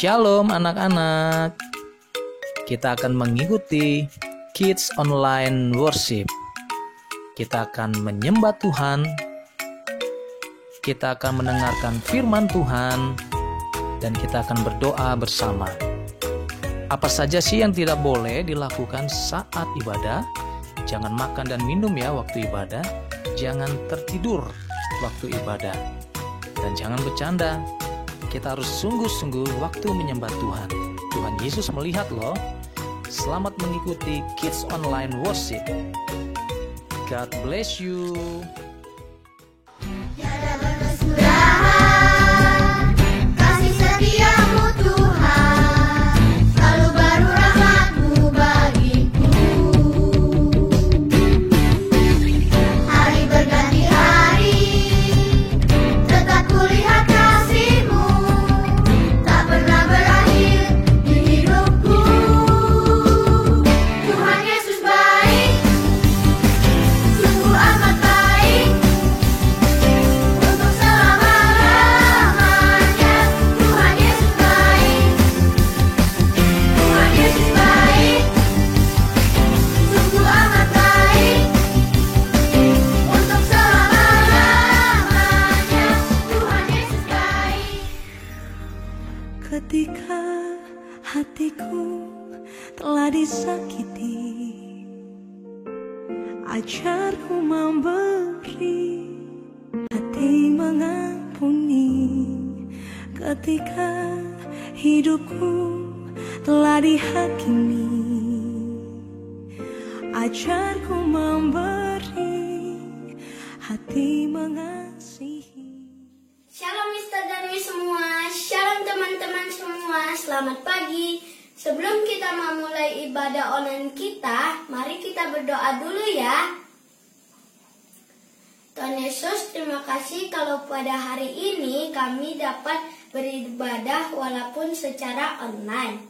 Shalom anak-anak. Kita akan mengikuti Kids Online Worship. Kita akan menyembah Tuhan. Kita akan mendengarkan firman Tuhan dan kita akan berdoa bersama. Apa saja sih yang tidak boleh dilakukan saat ibadah? Jangan makan dan minum ya waktu ibadah. Jangan tertidur waktu ibadah. Dan jangan bercanda. Kita harus sungguh-sungguh waktu menyembah Tuhan. Tuhan Yesus melihat loh. Selamat mengikuti Kids Online Worship. God bless you. Tiada berkesurahan, kasih setiamu Tuhan, selalu baru rahmat-Mu bagiku. Hari berganti hari, tetap kulihat kasih-Mu, tak pernah berakhir di hidupku. Tuhan Yesus baik, sungguh amat baik, untuk selama-lamanya. Tuhan Yesus baik, Tuhan Yesus baik, sungguh amat baik, untuk selama-lamanya. Tuhan Yesus baik. Ketika hatiku telah disakiti, ajarku memberi, hati mengampuni. Ketika hidupku telah dihakimi, ajarku memberi, hati mengasihi. Shalom Mister dan Miss semua, shalom teman-teman semua, selamat pagi. Sebelum kita memulai ibadah online kita, mari kita berdoa dulu ya. Tuhan Yesus, terima kasih kalau pada hari ini kami dapat beribadah walaupun secara online.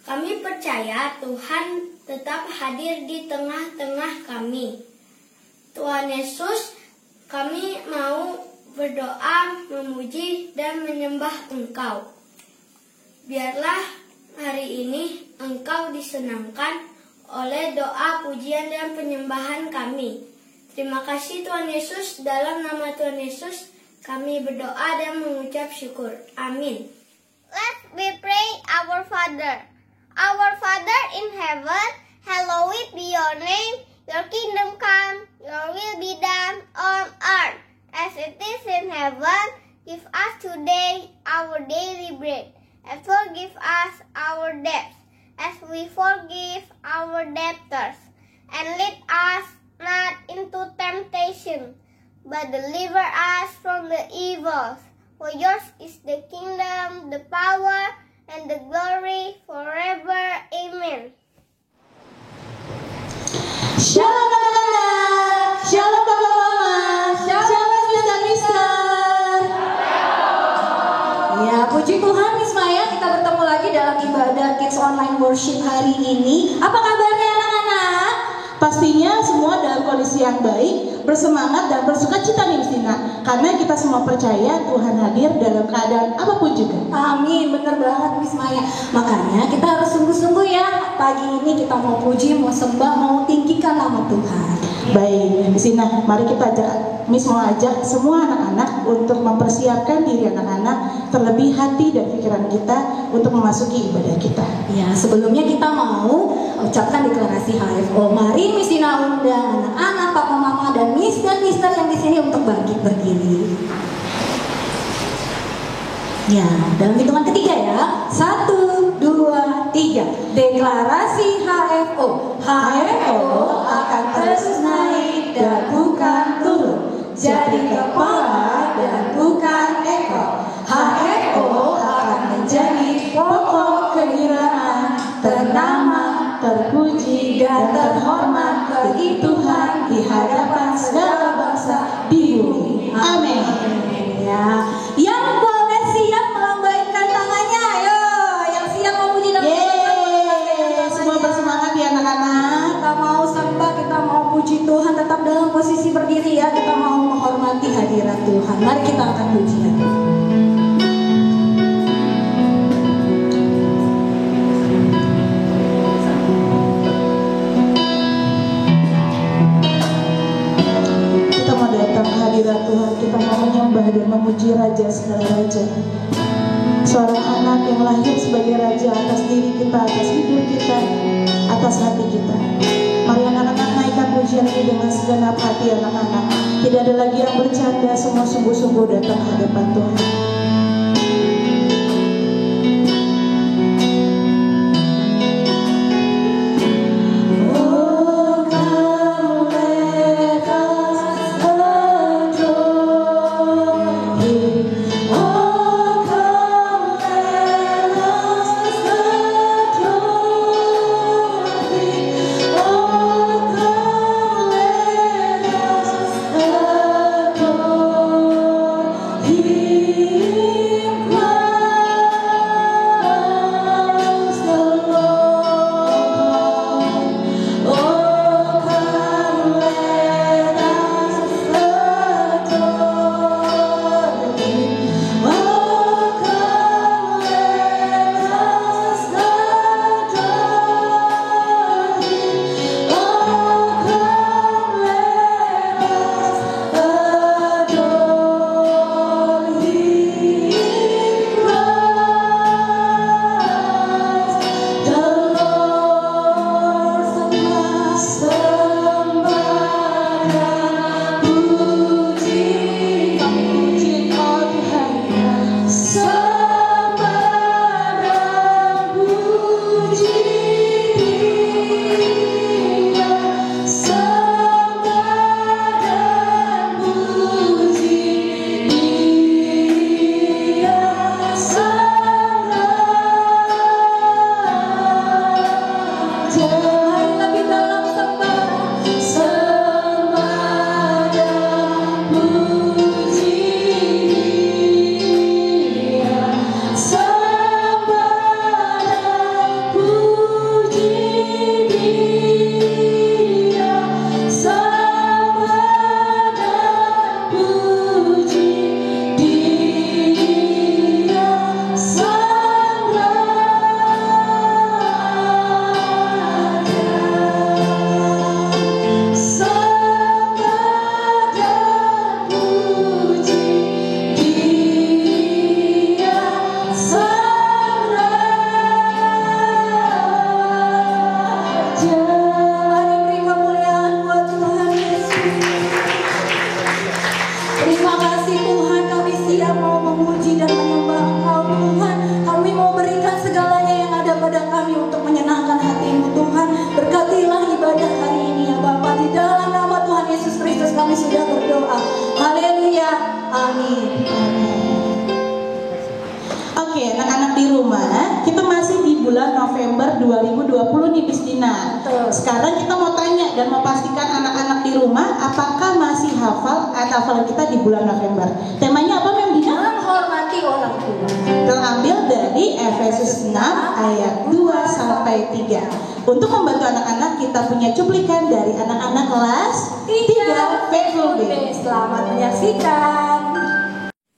Kami percaya Tuhan tetap hadir di tengah-tengah kami. Tuhan Yesus, kami mau berdoa, memuji, dan menyembah Engkau. Biarlah hari ini Engkau disenangkan oleh doa, pujian, dan penyembahan kami. Terima kasih Tuhan Yesus, dalam nama Tuhan Yesus kami berdoa dan mengucap syukur. Amin. Let's be pray our Father. Our Father in heaven, hallowed be your name. Your kingdom come, your will be done on earth as it is in heaven. Give us today our daily bread, and forgive us our debts, as we forgive our debtors. And lead us not into temptation, but deliver us from the evil. For yours is the kingdom, the power, and the glory forever. Amen. Shalom anak-anak, shalom bapak-mama, shalom mister-mister. Ya, puji Tuhan Miss Maya, kita bertemu lagi dalam ibadah Kids Online Worship hari ini. Apa kabarnya anak-anak? Pastinya semua dalam kondisi yang baik, bersemangat dan bersukacita nih Miss Tina. Karena kita semua percaya Tuhan hadir dalam keadaan apapun juga. Amin, bener banget Miss Maya. Makanya kita harus sungguh-sungguh ya. Pagi ini kita mau puji, mau sembah, mau tinggikan nama Tuhan. Baik, Miss Tina, mari kita ajak, Miss mau ajak semua anak-anak untuk mempersiapkan diri anak-anak, terlebih hati dan pikiran kita untuk memasuki ibadah kita. Ya, sebelumnya kita mau ucapkan deklarasi HFO. Mari Miss Tina undang anak-anak, papa, mama, dan Miss dan Mister yang di sini untuk bangkit berdiri. Ya, dalam hitungan ketiga ya. 1, 2, 3. Deklarasi HFO. HFO akan terus naik dan bukan turun. Jadi kepala dan bukan ekor. HFO akan menjadi pokok kegembiraan, ternama, terpuji, dan terhormat bagi Tuhan di hadapan segala bangsa di bumi. Amin. Ya, yang boleh siap melambaikan tangannya, ayo. Yang siap memuji dan menyembah. Semua bersemangat ya anak-anak. Kita mau sembah, kita mau puji Tuhan, tetap dalam posisi berdiri ya. Kita mau menghormati hadirat Tuhan. Mari kita akan puji ya. membanggakannya dan memuji Raja segala Raja. Seorang anak yang lahir sebagai Raja atas diri kita, atas hidup kita, atas hati kita. Mari anak-anak naikkan pujian ini dengan segenap hati anak-anak. Tidak ada lagi yang bercanda, semua sungguh-sungguh datang ke hadapan Tuhan. November 2020 nih Bis Dina. Sekarang kita mau tanya dan mau pastikan anak-anak di rumah apakah masih hafal hafalan kita di bulan November. Temanya apa Mem Dina? Menghormati orang tua. Terambil dari Efesus 6 ayat 2 sampai 3. Untuk membantu anak-anak kita punya cuplikan dari anak-anak kelas 3 Faithful Day. Selamat menyaksikan.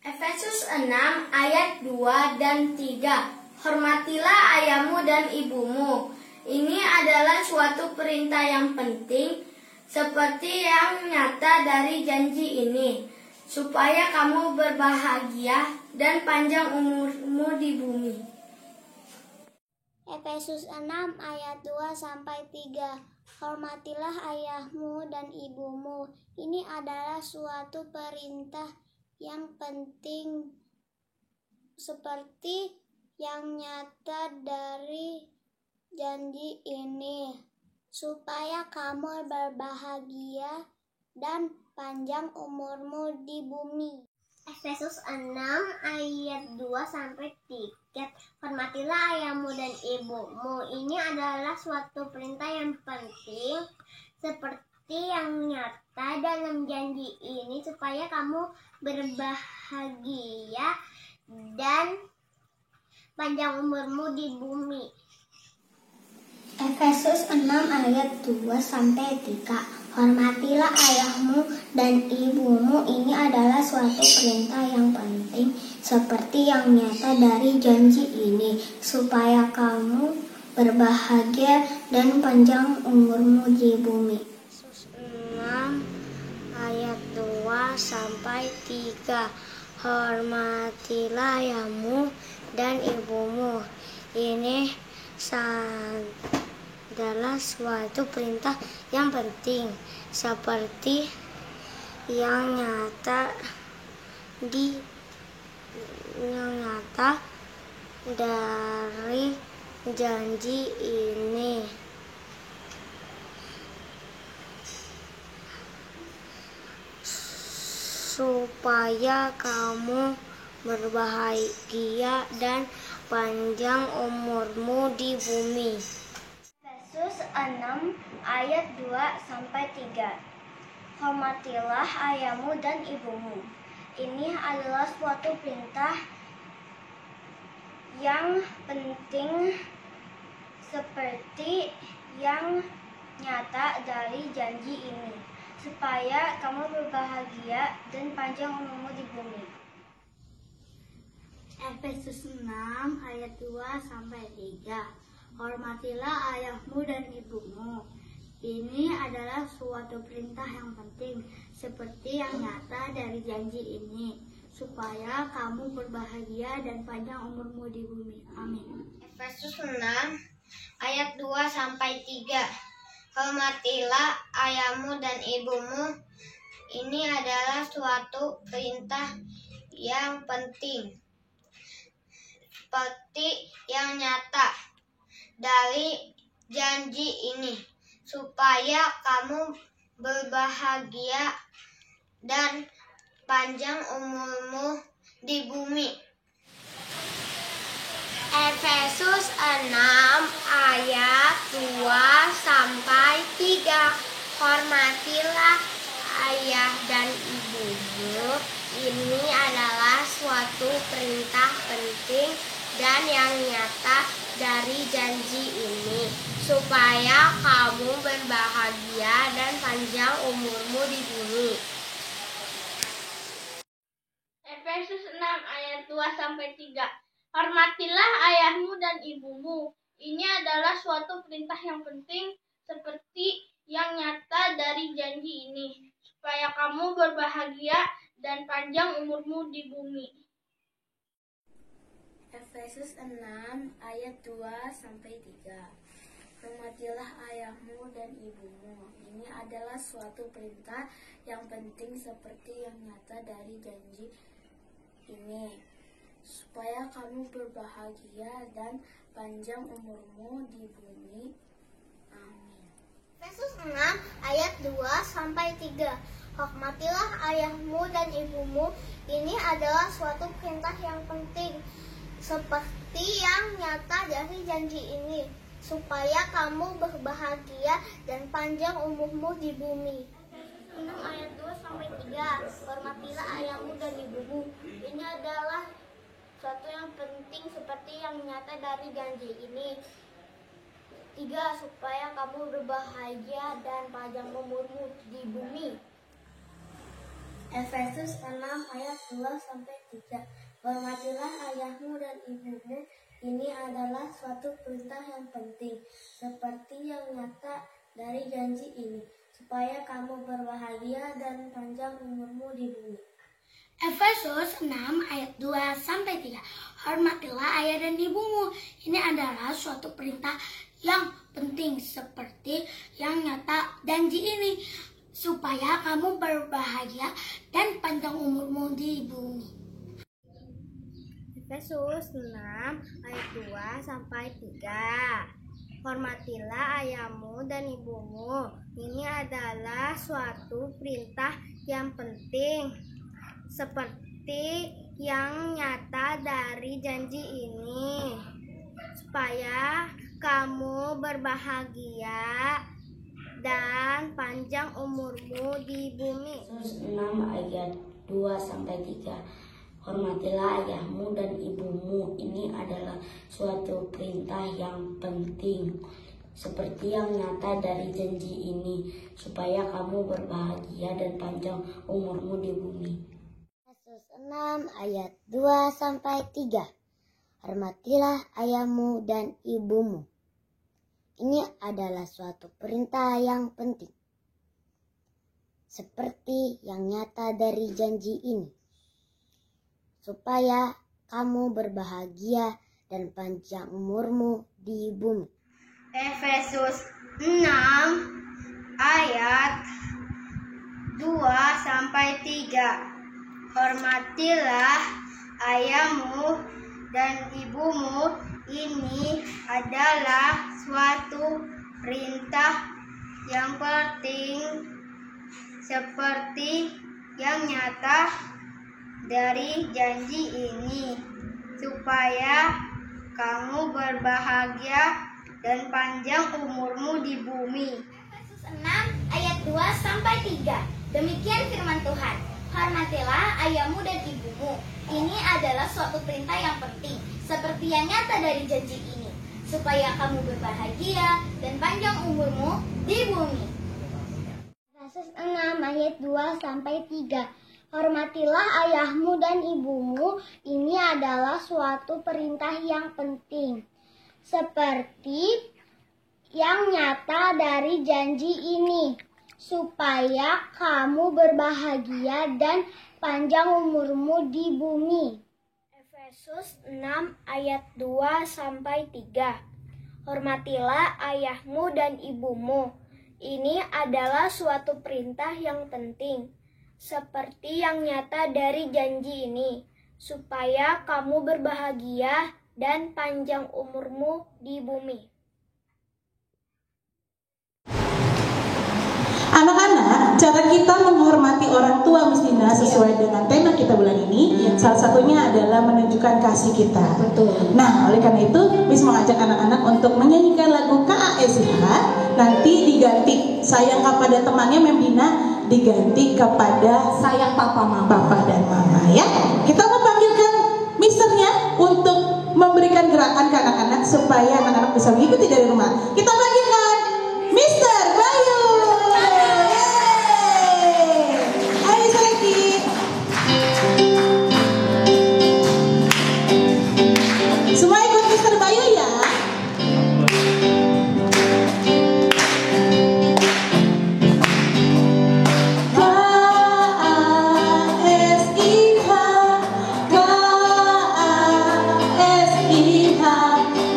Efesus 6 ayat 2 dan 3. Hormatilah ayahmu dan ibumu. Ini adalah suatu perintah yang penting, seperti yang nyata dari janji ini, supaya kamu berbahagia dan panjang umurmu di bumi. Efesus 6 ayat 2 sampai 3. Hormatilah ayahmu dan ibumu. Ini adalah suatu perintah yang penting, seperti yang nyata dari janji ini, supaya kamu berbahagia dan panjang umurmu di bumi. Efesus 6 ayat 2 sampai 3. Hormatilah ayahmu dan ibumu. Ini adalah suatu perintah yang penting, seperti yang nyata dalam janji ini, supaya kamu berbahagia dan panjang umurmu di bumi. Efesus 6 ayat 2 sampai 3. Hormatilah ayahmu dan ibumu. Ini adalah suatu perintah yang penting, seperti yang nyata dari janji ini, supaya kamu berbahagia dan panjang umurmu di bumi. Efesus 6 ayat 2 sampai 3. Hormatilah ayahmu dan ibumu. Ini adalah suatu perintah yang penting, seperti yang nyata dari janji ini, supaya kamu berbahagia dan panjang umurmu di bumi. Efesus 6 ayat 2-3. Hormatilah ayahmu dan ibumu. Ini adalah suatu perintah yang penting, seperti yang nyata dari janji ini, supaya kamu berbahagia dan panjang umurmu di bumi. Efesus 6 ayat 2-3. Hormatilah ayahmu dan ibumu. Ini adalah suatu perintah yang penting, seperti yang nyata dari janji ini, supaya kamu berbahagia dan panjang umurmu di bumi. Amin. Efesus 6 ayat 2-3. Hormatilah ayahmu dan ibumu. Ini adalah suatu perintah yang penting, seperti yang nyata dari janji ini, supaya kamu berbahagia dan panjang umurmu di bumi. Efesus 6 ayat 2-3. Hormatilah ayah dan ibumu. Ini adalah suatu perintah penting dan yang nyata dari janji ini, supaya kamu berbahagia dan panjang umurmu di bumi. Efesus 6 ayat 2-3. Hormatilah ayahmu dan ibumu. Ini adalah suatu perintah yang penting, seperti yang nyata dari janji ini, supaya kamu berbahagia dan panjang umurmu di bumi. Efesus 6 ayat 2-3. Hormatilah ayahmu dan ibumu. Ini adalah suatu perintah yang penting, seperti yang nyata dari janji ini, supaya kamu berbahagia dan panjang umurmu di bumi. Amin. Efesus 6 ayat 2-3. Hormatilah ayahmu dan ibumu. Ini adalah suatu perintah yang penting, seperti yang nyata dari janji ini, supaya kamu berbahagia dan panjang umurmu di bumi. 6 ayat 2-3. Hormatilah ayahmu dan ibumu. Ini adalah suatu yang penting, seperti yang nyata dari janji ini. 3. Supaya kamu berbahagia dan panjang umurmu di bumi. Efesus 6 ayat 2-3. Hormatilah ayahmu dan ibumu. Ini adalah suatu perintah yang penting, seperti yang nyata dari janji ini, supaya kamu berbahagia dan panjang umurmu di bumi. Efesus 6 ayat 2-3. Hormatilah ayah dan ibumu. Ini adalah suatu perintah yang penting, seperti yang nyata janji ini, supaya kamu berbahagia dan panjang umurmu di bumi. Efesus 6 ayat 2-3. Hormatilah ayahmu dan ibumu. Ini adalah suatu perintah yang penting, seperti yang nyata dari janji ini, supaya kamu berbahagia dan panjang umurmu di bumi. Efesus 6 ayat 2-3. Hormatilah ayahmu dan ibumu. Ini adalah suatu perintah yang penting, seperti yang nyata dari janji ini, supaya kamu berbahagia dan panjang umurmu di bumi. Efesus 6 ayat 2-3. Hormatilah ayahmu dan ibumu. Ini adalah suatu perintah yang penting, seperti yang nyata dari janji ini, supaya kamu berbahagia dan panjang umurmu di bumi. Efesus 6 ayat 2-3. Hormatilah ayahmu dan ibumu, ini adalah suatu perintah yang penting seperti yang nyata dari janji ini, supaya kamu berbahagia dan panjang umurmu di bumi. Efesus 6 ayat 2-3. Demikian firman Tuhan. Hormatilah ayahmu dan ibumu. Ini adalah suatu perintah yang penting, seperti yang nyata dari janji ini, supaya kamu berbahagia dan panjang umurmu di bumi. Efesus 6 ayat 2-3. Hormatilah ayahmu dan ibumu, ini adalah suatu perintah yang penting, seperti yang nyata dari janji ini, supaya kamu berbahagia dan panjang umurmu di bumi. Efesus 6 ayat 2-3. Hormatilah ayahmu dan ibumu. Ini adalah suatu perintah yang penting, seperti yang nyata dari janji ini, supaya kamu berbahagia dan panjang umurmu di bumi. Anak-anak, cara kita menghormati orang tua Miss Dina sesuai dengan tema kita bulan ini, salah satunya adalah menunjukkan kasih kita. Betul. Nah, oleh karena itu, Miss mengajak anak-anak untuk menyanyikan lagu KASH. Nanti diganti sayang kepada temannya Mem Dina, diganti kepada Sayang papa mama. papa dan mama ya. Kita mau panggilkan misternya untuk memberikan gerakan ke anak-anak supaya anak-anak bisa mengikuti dari rumah. Kita panggilkan Mister Bayu. Yeay. Ayo sedikit. Semua ikut Mister Bayu ya.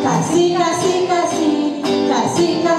Kasih, kasih, kasih, kasih, kasih.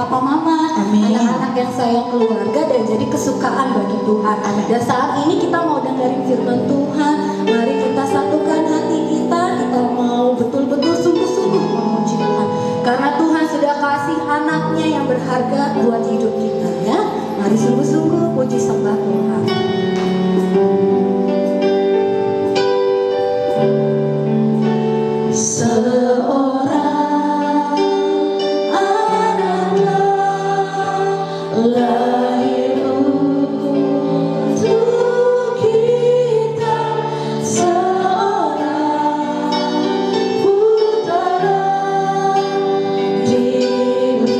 papa mama, anak-anak yang sayang keluarga dan jadi kesukaan bagi Tuhan. Dan saat ini kita mau dengerin firman Tuhan. Mari kita satukan hati kita mau betul-betul sungguh-sungguh memuji Tuhan. Karena Tuhan sudah kasih anaknya yang berharga buat hidup kita ya. Mari sungguh-sungguh puji sembah Tuhan. Seorang anak lahir untuk kita, seorang putera diberikan.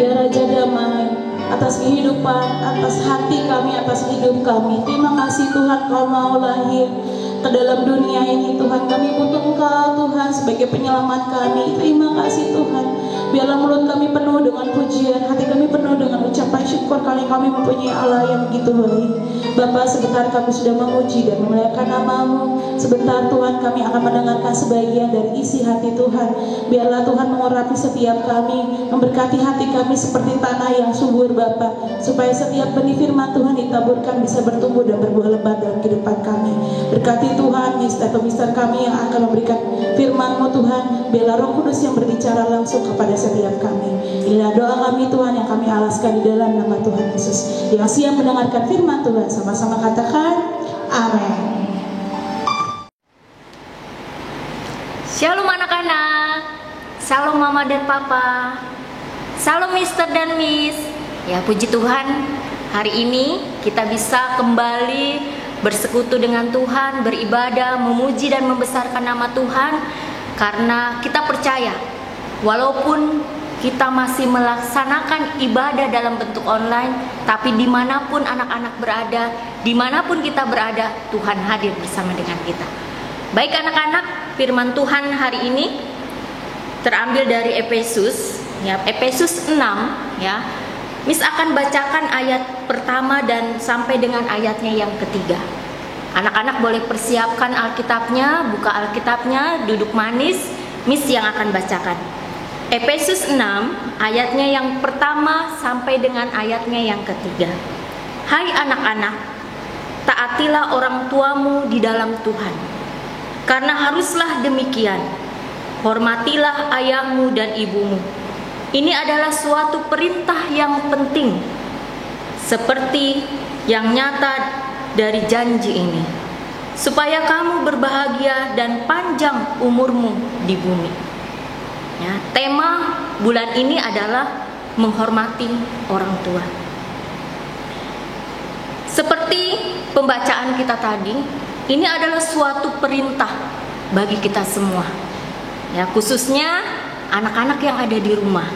ya Raja Damai, atas kehidupan, atas hati kami, atas hidup kami. Terima kasih Tuhan, Kau mau lahir ke dalam dunia ini. Tuhan, kami butuh Engkau Tuhan sebagai penyelamat kami. Terima kasih Tuhan. Biarlah mulut kami penuh dengan pujian, hati kami penuh dengan ucapan syukur karena kami mempunyai Allah yang begitu baik. Bapa, sebentar kami sudah memuji dan memuliakan nama-Mu. Sebentar Tuhan, kami akan mendengarkan sebagian dari isi hati Tuhan. Biarlah Tuhan mengurapi setiap kami, memberkati hati kami seperti tanah yang subur Bapa, supaya setiap benih firman Tuhan ditaburkan bisa bertumbuh dan berbuah lebat dalam kehidupan kami. Berkati Tuhan mister kami yang akan memberikan firman-Mu Tuhan. Biarlah Roh Kudus yang berbicara langsung kepada setiap kami. Inilah doa kami Tuhan yang kami alaskan di dalam nama Tuhan Yesus. Yang siap mendengarkan firman Tuhan, sama-sama katakan amin. Shalom anak-anak, shalom mama dan papa, shalom mister dan miss. Ya puji Tuhan, hari ini kita bisa kembali bersekutu dengan Tuhan, beribadah, memuji dan membesarkan nama Tuhan. Karena kita percaya, walaupun kita masih melaksanakan ibadah dalam bentuk online, tapi dimanapun anak-anak berada, dimanapun kita berada, Tuhan hadir bersama dengan kita. Baik anak-anak, firman Tuhan hari ini terambil dari Efesus, ya, Efesus 6, ya. Miss akan bacakan ayat pertama dan sampai dengan ayatnya yang ketiga. Anak-anak boleh persiapkan Alkitabnya, buka Alkitabnya, duduk manis, Miss yang akan bacakan. Efesus 6, ayatnya yang pertama sampai dengan ayatnya yang ketiga. Hai anak-anak, taatilah orang tuamu di dalam Tuhan, karena haruslah demikian. Hormatilah ayahmu dan ibumu. Ini adalah suatu perintah yang penting, seperti yang nyata dari janji ini, supaya kamu berbahagia dan panjang umurmu di bumi. Ya, tema bulan ini adalah menghormati orang tua. Seperti pembacaan kita tadi, ini adalah suatu perintah bagi kita semua. Ya, khususnya anak-anak yang ada di rumah.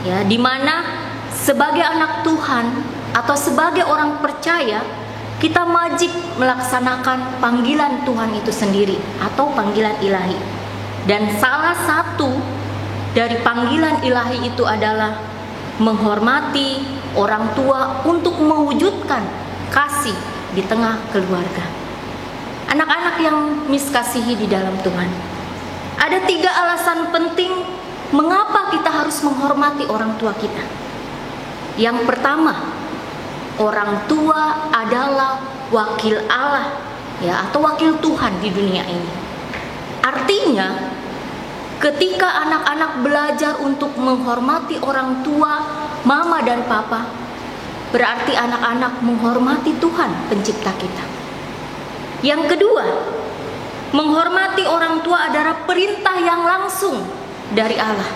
Ya, di mana sebagai anak Tuhan atau sebagai orang percaya, kita wajib melaksanakan panggilan Tuhan itu sendiri atau panggilan ilahi. Dan salah satu dari panggilan ilahi itu adalah menghormati orang tua untuk mewujudkan kasih di tengah keluarga. Anak-anak yang Miss kasihi di dalam Tuhan, ada 3 alasan penting mengapa kita harus menghormati orang tua kita. Yang pertama, orang tua adalah wakil Allah, ya, atau wakil Tuhan di dunia ini. Artinya, ketika anak-anak belajar untuk menghormati orang tua, mama dan papa, berarti anak-anak menghormati Tuhan pencipta kita. Yang kedua, menghormati orang tua adalah perintah yang langsung dari Allah.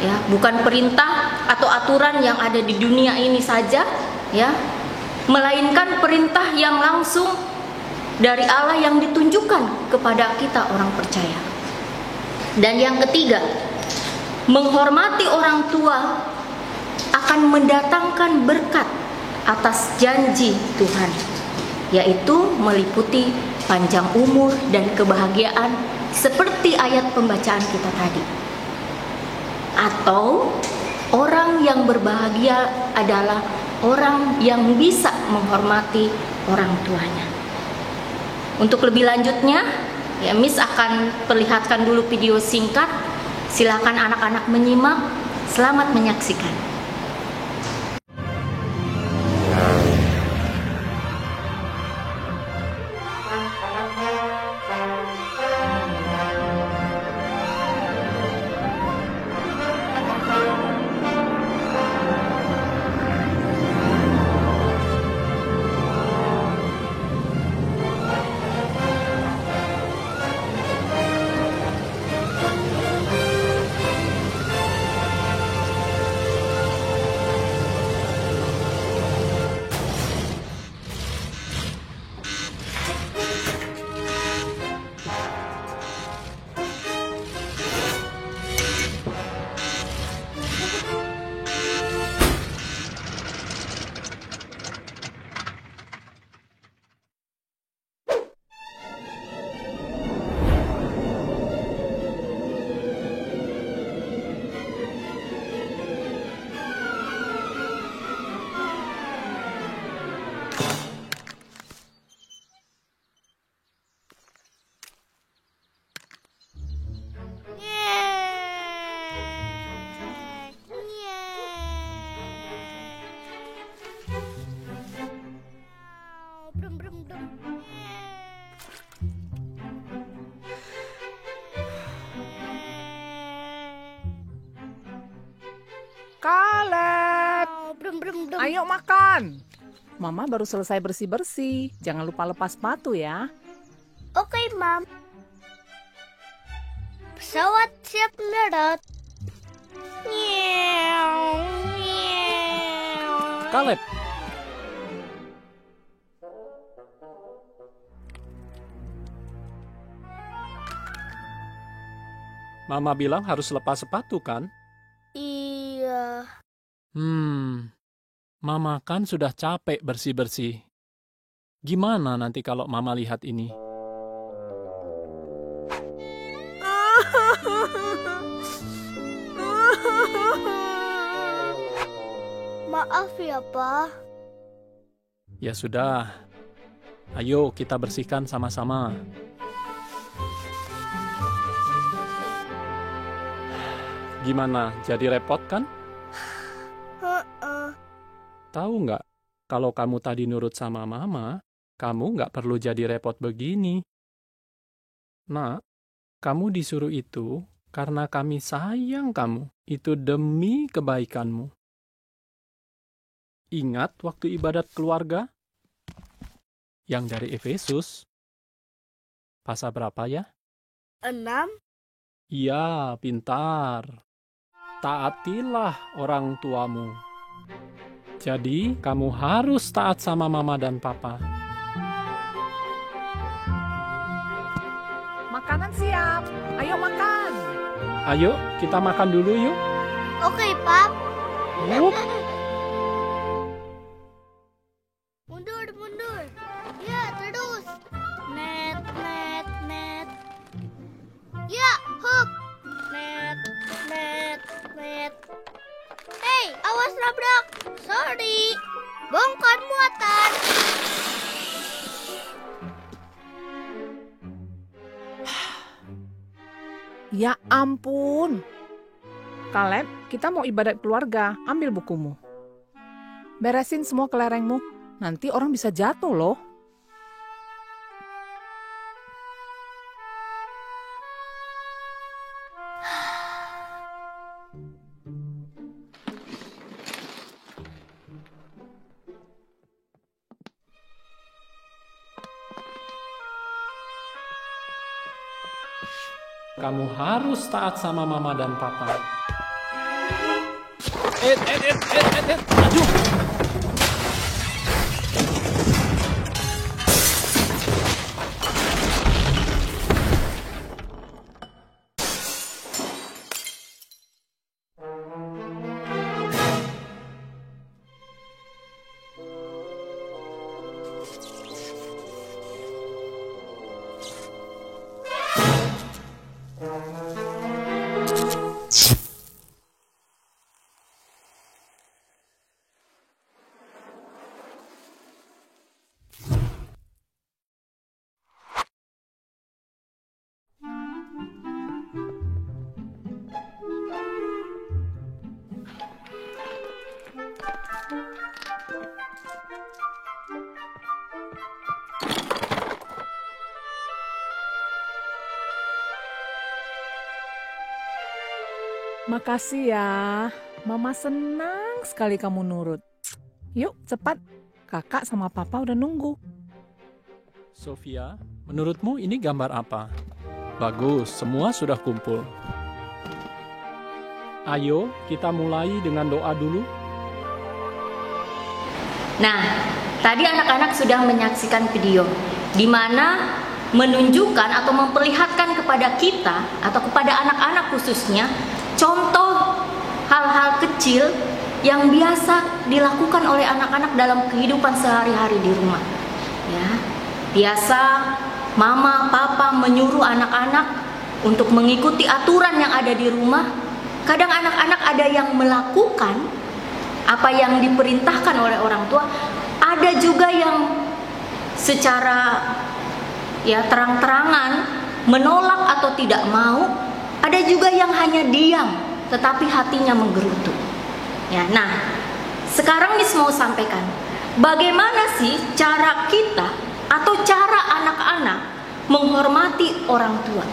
Ya, bukan perintah atau aturan yang ada di dunia ini saja, ya, melainkan perintah yang langsung dari Allah yang ditunjukkan kepada kita orang percaya. Dan yang ketiga, menghormati orang tua akan mendatangkan berkat atas janji Tuhan, yaitu meliputi panjang umur dan kebahagiaan seperti ayat pembacaan kita tadi. Atau orang yang berbahagia adalah orang yang bisa menghormati orang tuanya. Untuk lebih lanjutnya, ya, Miss akan perlihatkan dulu video singkat. Silakan anak-anak menyimak. Selamat menyaksikan. Caleb, ayo makan. Mama baru selesai bersih-bersih. Jangan lupa lepas sepatu ya. Oke, Mam. Pesawat siap mendarat. Caleb, Mama bilang harus lepas sepatu kan? Iya. Mama kan sudah capek bersih-bersih. Gimana nanti kalau Mama lihat ini? Maaf ya, Pa. Ya sudah. Ayo kita bersihkan sama-sama. Gimana? Jadi repot kan? Tahu nggak? Kalau kamu tadi nurut sama Mama, kamu nggak perlu jadi repot begini. Nak, kamu disuruh itu karena kami sayang kamu. Itu demi kebaikanmu. Ingat waktu ibadat keluarga? Yang dari Efesus. Pasal berapa ya? 6. Iya, pintar. Taatilah orang tuamu. Jadi, kamu harus taat sama Mama dan Papa. Makanan siap. Ayo makan. Ayo, kita makan dulu yuk. Oke, Pap. Wup. Mundur. Ya, terus. Net. Ya, hop. Net. Hei, awas nabrak. Sorry. Bongkar muatan. Ya ampun. Caleb, kita mau ibadat keluarga. Ambil bukumu. Beresin semua kelerengmu. Nanti orang bisa jatuh loh. Kamu harus taat sama Mama dan Papa. Maju. Makasih ya. Mama senang sekali kamu nurut. Yuk, cepat. Kakak sama Papa udah nunggu. Sofia, menurutmu ini gambar apa? Bagus, semua sudah kumpul. Ayo, kita mulai dengan doa dulu. Nah, tadi anak-anak sudah menyaksikan video di mana menunjukkan atau memperlihatkan kepada kita atau kepada anak-anak khususnya contoh hal-hal kecil yang biasa dilakukan oleh anak-anak dalam kehidupan sehari-hari di rumah. Ya, biasa mama, papa menyuruh anak-anak untuk mengikuti aturan yang ada di rumah. Kadang anak-anak ada yang melakukan apa yang diperintahkan oleh orang tua, ada juga yang secara ya terang-terangan menolak atau tidak mau, ada juga yang hanya diam tetapi hatinya menggerutu. Ya, nah, sekarang Miss mau sampaikan bagaimana sih cara kita atau cara anak-anak menghormati orang tua.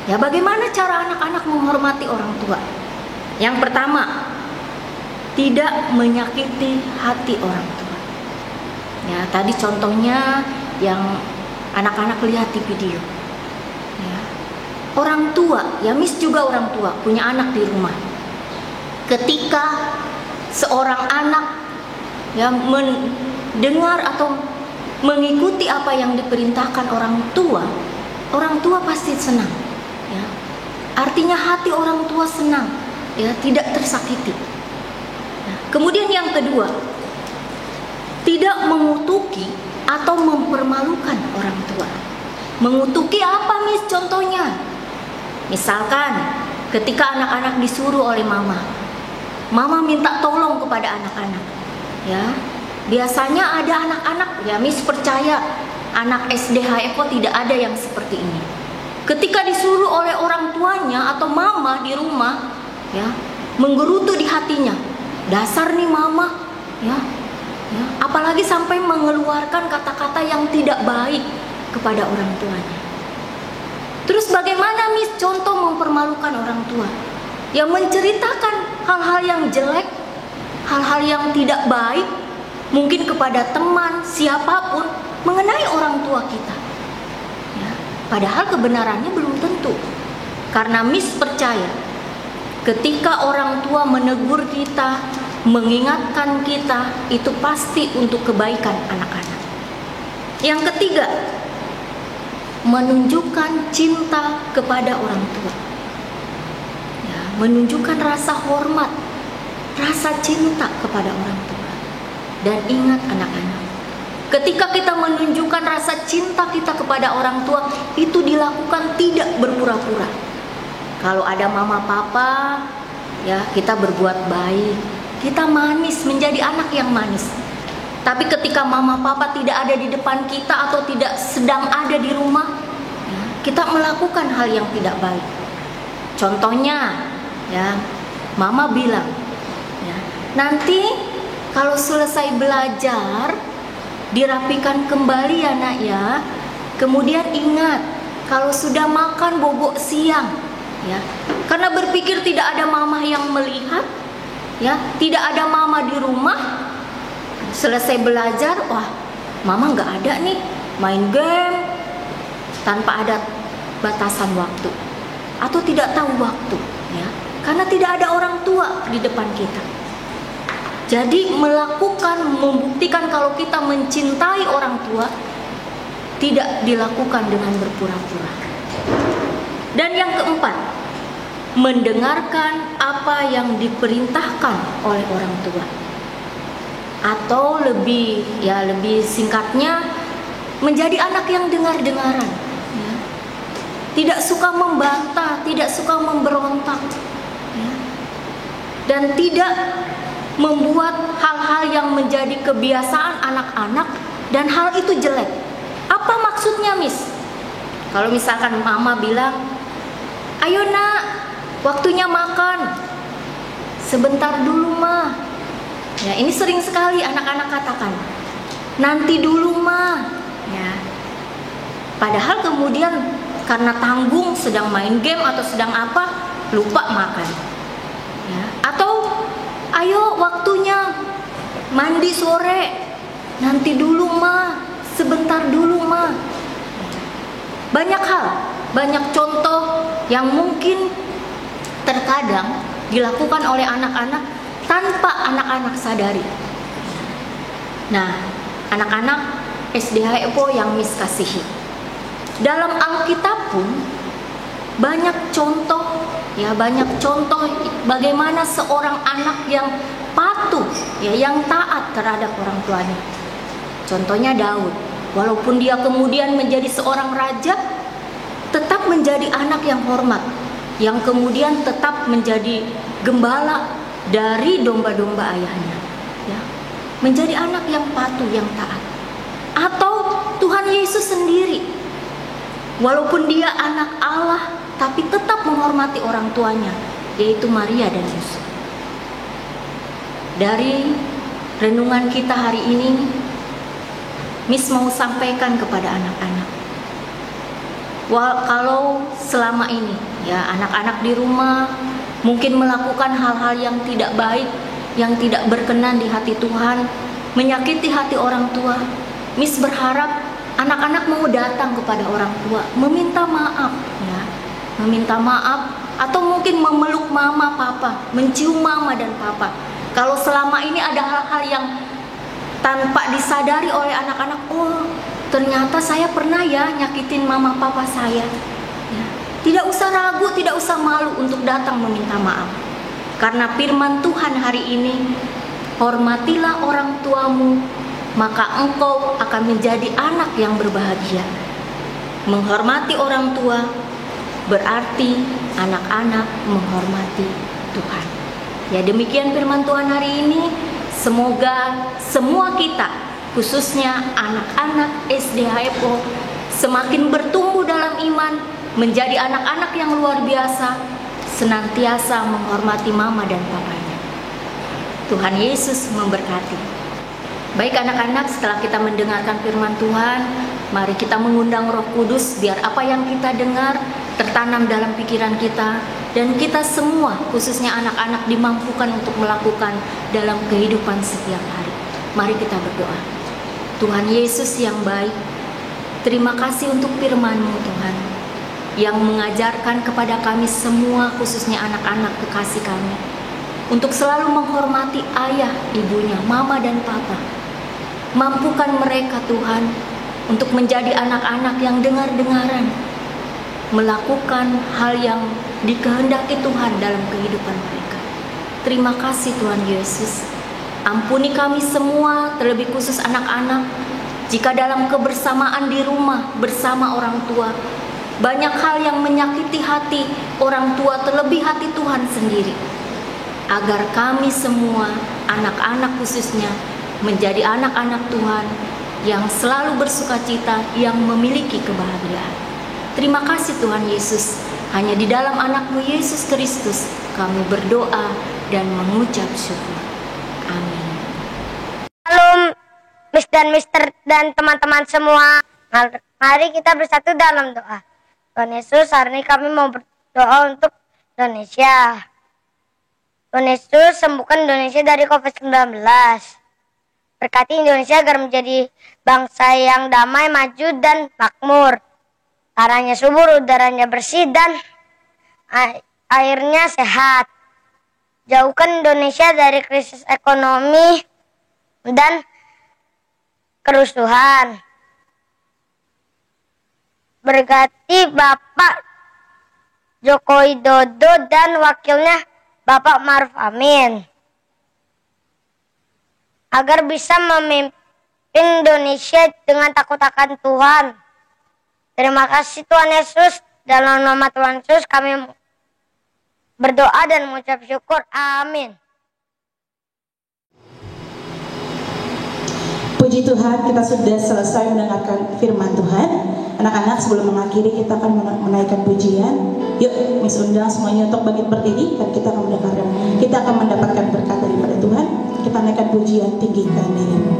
Ya, bagaimana cara anak-anak menghormati orang tua? Yang pertama, tidak menyakiti hati orang tua. Ya, tadi contohnya yang anak-anak lihat di video. Ya. Orang tua, ya Miss juga orang tua, punya anak di rumah. Ketika seorang anak ya mendengar atau mengikuti apa yang diperintahkan orang tua pasti senang. Ya. Artinya hati orang tua senang, ya, tidak tersakiti. Nah, kemudian yang kedua, tidak mengutuki atau mempermalukan orang tua. Mengutuki apa, Miss? Contohnya, misalkan ketika anak-anak disuruh oleh mama minta tolong kepada anak-anak, ya. Biasanya ada anak-anak, ya Miss percaya anak SD HFO tidak ada yang seperti ini. Ketika disuruh oleh orang tuanya atau mama di rumah, ya, menggerutu di hatinya, dasar nih mama, ya, apalagi sampai mengeluarkan kata-kata yang tidak baik kepada orang tuanya. Terus bagaimana Miss contoh mempermalukan orang tua? Yang menceritakan hal-hal yang jelek, hal-hal yang tidak baik, mungkin kepada teman, siapapun, mengenai orang tua kita. Ya, padahal kebenarannya belum tentu. Karena Miss percaya, ketika orang tua menegur kita, mengingatkan kita, itu pasti untuk kebaikan anak-anak. Yang ketiga, menunjukkan cinta kepada orang tua. Ya, menunjukkan rasa hormat, rasa cinta kepada orang tua. Dan ingat anak-anak, ketika kita menunjukkan rasa cinta kita kepada orang tua, itu dilakukan tidak berpura-pura. Kalau ada mama papa, ya kita berbuat baik, kita manis, menjadi anak yang manis. Tapi ketika mama papa tidak ada di depan kita atau tidak sedang ada di rumah, ya, kita melakukan hal yang tidak baik. Contohnya, ya, mama bilang, ya, nanti kalau selesai belajar, dirapikan kembali ya nak ya. Kemudian ingat, kalau sudah makan bobok siang, ya. Karena berpikir tidak ada mama yang melihat, ya, tidak ada mama di rumah. Selesai belajar, wah, mama nggak ada nih, main game tanpa ada batasan waktu atau tidak tahu waktu, ya. Karena tidak ada orang tua di depan kita. Jadi membuktikan kalau kita mencintai orang tua tidak dilakukan dengan berpura-pura. Dan yang keempat, mendengarkan apa yang diperintahkan oleh orang tua. Atau lebih singkatnya, menjadi anak yang dengar-dengaran. Ya. Tidak suka membantah, tidak suka memberontak. Ya. Dan tidak membuat hal-hal yang menjadi kebiasaan anak-anak dan hal itu jelek. Apa maksudnya, Miss? Kalau misalkan mama bilang, ayo nak, waktunya makan. Sebentar dulu mah. Ya, ini sering sekali anak-anak katakan, nanti dulu mah. Ya. Padahal kemudian karena tanggung sedang main game atau sedang apa, lupa makan. Ya. Atau ayo waktunya mandi sore, nanti dulu mah, sebentar dulu mah. Banyak hal, banyak contoh yang mungkin terkadang dilakukan oleh anak-anak tanpa anak-anak sadari. Nah, anak-anak SDHFO yang Miss kasihi, dalam Alkitab pun banyak contoh, ya, banyak contoh bagaimana seorang anak yang patuh, ya, yang taat terhadap orang tuanya. Contohnya Daud, walaupun dia kemudian menjadi seorang raja, tetap menjadi anak yang hormat, yang kemudian tetap menjadi gembala dari domba-domba ayahnya, ya. Menjadi anak yang patuh, yang taat. Atau Tuhan Yesus sendiri, walaupun dia anak Allah, tapi tetap menghormati orang tuanya, yaitu Maria dan Yusuf. Dari renungan kita hari ini, Miss mau sampaikan kepada anak-anak, kalau selama ini, ya, anak-anak di rumah mungkin melakukan hal-hal yang tidak baik, yang tidak berkenan di hati Tuhan, menyakiti hati orang tua. Miss berharap anak-anak mau datang kepada orang tua, meminta maaf ya, meminta maaf, atau mungkin memeluk mama papa, mencium mama dan papa. Kalau selama ini ada hal-hal yang tanpa disadari oleh anak-anak, oh ternyata saya pernah ya nyakitin mama papa saya ya. Tidak usah ragu, tidak usah malu untuk datang meminta maaf. Karena firman Tuhan hari ini, hormatilah orang tuamu, maka engkau akan menjadi anak yang berbahagia. Menghormati orang tua berarti anak-anak menghormati Tuhan. Ya, demikian firman Tuhan hari ini. Semoga semua kita, khususnya anak-anak SDHFO, semakin bertumbuh dalam iman, menjadi anak-anak yang luar biasa, senantiasa menghormati mama dan papanya. Tuhan Yesus memberkati. Baik anak-anak, setelah kita mendengarkan firman Tuhan, mari kita mengundang Roh Kudus biar apa yang kita dengar tertanam dalam pikiran kita, dan kita semua, khususnya anak-anak, dimampukan untuk melakukan dalam kehidupan setiap hari. Mari kita berdoa. Tuhan Yesus yang baik, terima kasih untuk firman-Mu Tuhan, yang mengajarkan kepada kami semua, khususnya anak-anak kekasih kami, untuk selalu menghormati ayah, ibunya, mama dan papa. Mampukan mereka Tuhan untuk menjadi anak-anak yang dengar-dengaran, melakukan hal yang dikehendaki Tuhan dalam kehidupan mereka. Terima kasih Tuhan Yesus. Ampuni kami semua, terlebih khusus anak-anak, jika dalam kebersamaan di rumah bersama orang tua, banyak hal yang menyakiti hati orang tua, terlebih hati Tuhan sendiri. Agar kami semua, anak-anak khususnya, menjadi anak-anak Tuhan yang selalu bersukacita, yang memiliki kebahagiaan. Terima kasih Tuhan Yesus. Hanya di dalam anak-Mu Yesus Kristus kami berdoa dan mengucap syukur. Amin. Halo Miss dan Mister dan teman-teman semua. Mari kita bersatu dalam doa. Tuhan Yesus, hari ini kami mau berdoa untuk Indonesia. Tuhan Yesus, sembuhkan Indonesia dari COVID-19. Berkati Indonesia agar menjadi bangsa yang damai, maju, dan makmur. Tanahnya subur, udaranya bersih, dan airnya sehat. Jauhkan Indonesia dari krisis ekonomi dan kerusuhan. Berkati Bapak Joko Widodo dan wakilnya Bapak Ma'ruf Amin, agar bisa memimpin Indonesia dengan takut akan Tuhan. Terima kasih Tuhan Yesus. Dalam nama Tuhan Yesus kami berdoa dan mengucap syukur. Amin. Puji Tuhan, kita sudah selesai mendengarkan firman Tuhan. Anak-anak, sebelum mengakhiri kita akan menaikkan pujian. Yuk, Miss undang semuanya untuk bangkit berdiri, dan kita akan mendapatkan berkat daripada Tuhan. Kita naikkan pujian, tinggikan dirimu.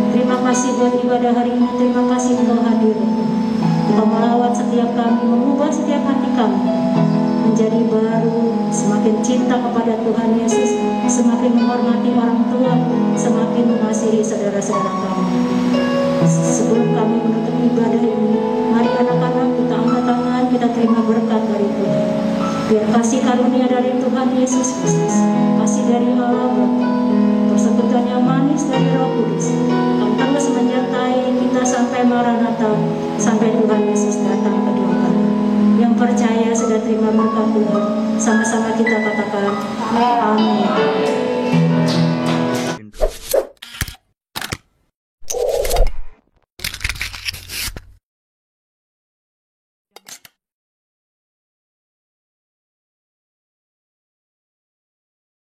Terima kasih buat ibadah hari ini. Terima kasih Engkau hadir. Engkau melawat setiap kami, mengubah setiap hati kami menjadi baru, semakin cinta kepada Tuhan Yesus, semakin menghormati orang tua, semakin mengasihi saudara-saudara kami. Sebelum kami menutup ibadah ini, mari anak-anak kita angkat tangan, kita terima berkat dari Tuhan. Biar kasih karunia dari Tuhan Yesus Kristus, kasih dari Allah Bapa, persekutuan yang manis dari Roh Kudus akan terus menyertai kita sampai Maranatha, sampai Tuhan Yesus datang kedua kali. Yang percaya sudah terima berkat Tuhan, sama-sama kita katakan amin.